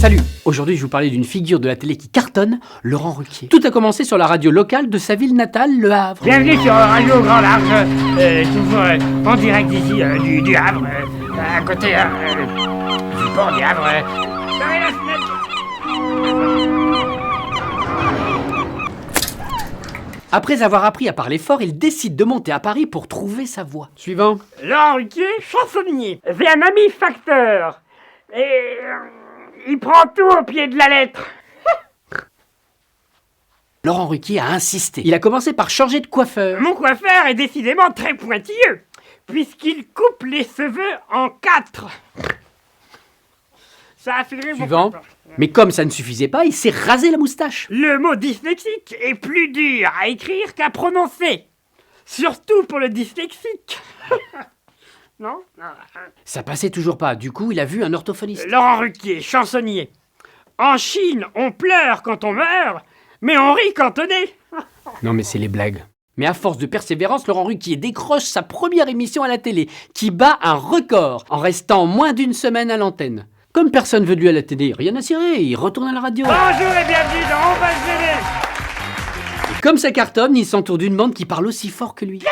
Salut, aujourd'hui je vais vous parler d'une figure de la télé qui cartonne, Laurent Ruquier. Tout a commencé sur la radio locale de sa ville natale, Le Havre. Bienvenue sur Radio Grand Large, toujours en direct d'ici, du Havre, à côté du port du Havre. Fermez la fenêtre. Après avoir appris à parler fort, il décide de monter à Paris pour trouver sa voix. Suivant. Laurent Ruquier, chansonnier. J'ai un ami facteur. Et il prend tout au pied de la lettre. Laurent Ruquier a insisté. Il a commencé par changer de coiffeur. Mon coiffeur est décidément très pointilleux, puisqu'il coupe les cheveux en 4. Ça a fait rire mon Suivant. coiffeur. Mais comme ça ne suffisait pas, il s'est rasé la moustache. Le mot dyslexique est plus dur à écrire qu'à prononcer. Surtout pour le dyslexique. Non. Ça passait toujours pas, du coup il a vu un orthophoniste. Laurent Ruquier, chansonnier. En Chine, on pleure quand on meurt, mais on rit quand on est. Non mais c'est les blagues. Mais à force de persévérance, Laurent Ruquier décroche sa première émission à la télé, qui bat un record, en restant moins d'une semaine à l'antenne. Comme personne veut de lui à la télé, rien à cirer, il retourne à la radio. Bonjour et bienvenue dans On va se gêner. Et comme ça cartonne, il s'entoure d'une bande qui parle aussi fort que lui. C'est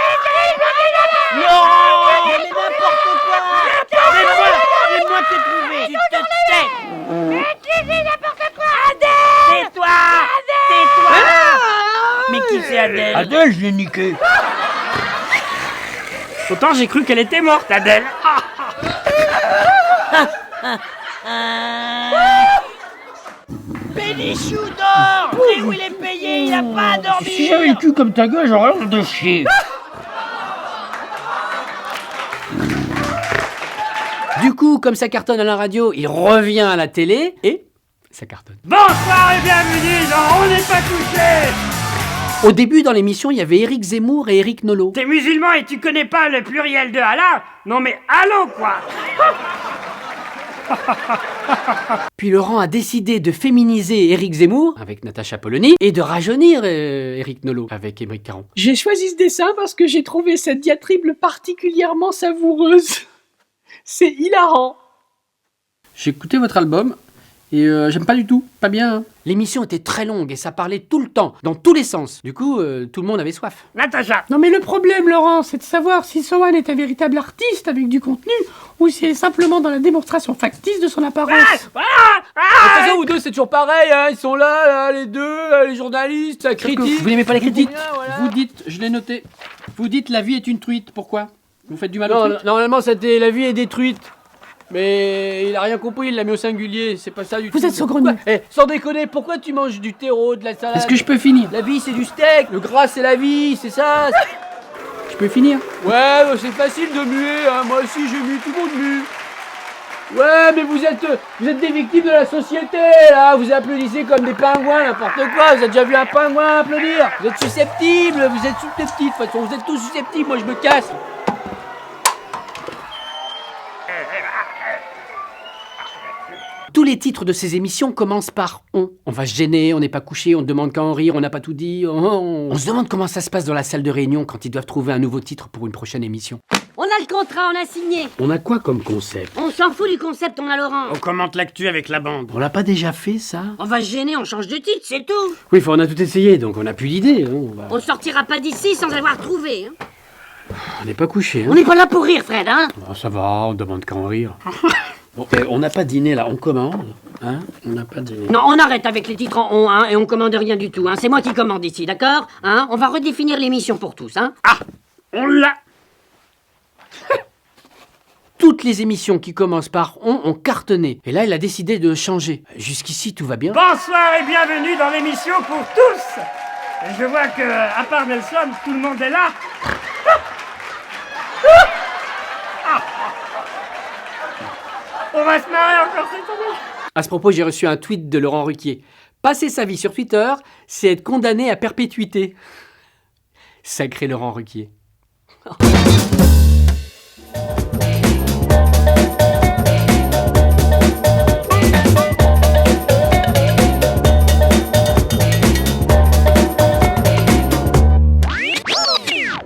moi qui ai trouvé. Tu te tais. Mais n'importe quoi. Adèle. Tais-toi. Tais-toi. Mais qui c'est Adèle? Adèle, je l'ai niqué. Pourtant j'ai cru qu'elle était morte, Adèle. Pénichou dort. Et où il est payé, il a pas à dormir. Si j'avais le cul comme ta gueule, j'aurais honte de chier. Du coup, comme ça cartonne à la radio, il revient à la télé et ça cartonne. Bonsoir et bienvenue dans On n'est pas couché. Au début, dans l'émission, il y avait Éric Zemmour et Éric Nolot. T'es musulman et tu connais pas le pluriel de Allah? Non mais allô quoi. Puis Laurent a décidé de féminiser Éric Zemmour avec Natacha Polony et de rajeunir Éric Nolot avec Émeric Caron. J'ai choisi ce dessin parce que j'ai trouvé cette diatribe particulièrement savoureuse. C'est hilarant. J'ai écouté votre album et j'aime pas du tout, pas bien. Hein. L'émission était très longue et ça parlait tout le temps, dans tous les sens. Du coup, tout le monde avait soif. Natacha. Non mais le problème, Laurent, c'est de savoir si Sohan est un véritable artiste avec du contenu ou si elle est simplement dans la démonstration factice de son apparence. De toute façon, vous deux, c'est toujours pareil, hein. Ils sont là, les deux, les journalistes, la critique. Vous n'aimez pas les critiques? Vous dites, je l'ai noté, vous dites la vie est une truite, pourquoi? Vous faites du mal aux truites? Normalement, c'était la vie est détruite. Mais il a rien compris, il l'a mis au singulier, c'est pas ça du tout. Vous êtes saugrenu. Sans déconner, pourquoi tu manges du terreau, de la salade? Est-ce que je peux finir? La vie c'est du steak, le gras c'est la vie, c'est ça. Je peux finir? Ouais, c'est facile de muer, hein. Moi aussi j'ai mu, tout le monde mue. Ouais, mais vous êtes des victimes de la société, là. Vous applaudissez comme des pingouins, n'importe quoi. Vous avez déjà vu un pingouin applaudir? Vous êtes susceptibles, de toute façon, vous êtes tous susceptibles, moi je me casse. Tous les titres de ces émissions commencent par on. On va se gêner, on n'est pas couché, on demande quand on rit, on n'a pas tout dit. On se demande comment ça se passe dans la salle de réunion quand ils doivent trouver un nouveau titre pour une prochaine émission. On a le contrat, on a signé. On a quoi comme concept? On s'en fout du concept, on a Laurent. On commente l'actu avec la bande. On l'a pas déjà fait ça? On va se gêner, on change de titre, c'est tout. Oui, on a tout essayé, donc on n'a plus d'idée. Hein. On sortira pas d'ici sans avoir trouvé. Hein. On n'est pas couché. Hein. On n'est pas là pour rire, Fred, hein. Oh, ça va, on demande quand rire. Bon, on n'a pas dîné là, on commande. Hein? On n'a pas dîné. Non, on arrête avec les titres en on, hein, et on commande rien du tout, hein. C'est moi qui commande ici, d'accord? Hein? On va redéfinir l'émission pour tous, hein. Ah, on l'a. Toutes les émissions qui commencent par on ont cartonné. Et là, il a décidé de changer. Jusqu'ici, tout va bien. Bonsoir et bienvenue dans l'émission pour tous. Et je vois que, à part Nelson, tout le monde est là. On va se marrer encore cette année. À ce propos, j'ai reçu un tweet de Laurent Ruquier. Passer sa vie sur Twitter, c'est être condamné à perpétuité. Sacré Laurent Ruquier.